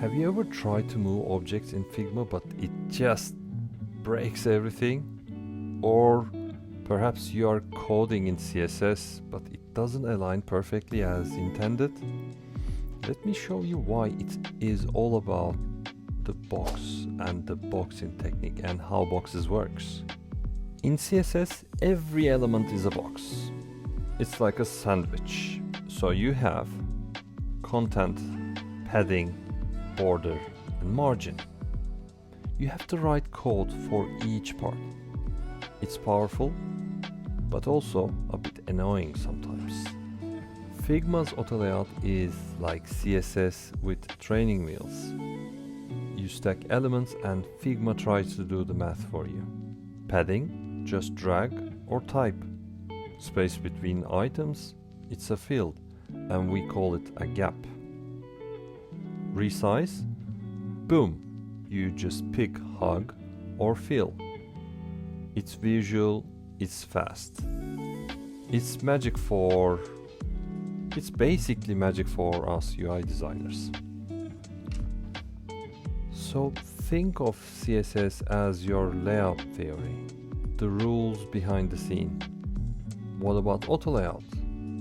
Have you ever tried to move objects in Figma but it just breaks everything? Or perhaps you are coding in CSS but it doesn't align perfectly as intended? Let me show you why it is all about the box and the boxing technique and how boxes works. In CSS, every element is a box. It's like a sandwich. So you have content, padding, border, and margin. You have to write code for each part. It's powerful, but also a bit annoying sometimes. Figma's Auto Layout is like CSS with training wheels. You stack elements and Figma tries to do the math for you. Padding, just drag or type. Space between items, it's a field, and we call it a gap. Resize, boom, you just pick hug or fill. It's visual, it's fast. It's basically magic for us UI designers. So think of CSS as your layout theory, the rules behind the scene. What about Auto Layout?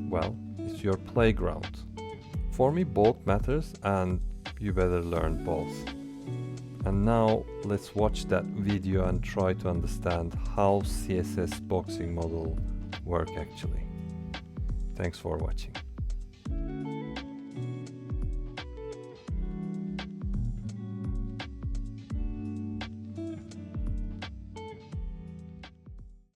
Well, it's your playground. For me, both matters and you better learn both. And now let's watch that video and try to understand how CSS boxing model work actually. Thanks for watching.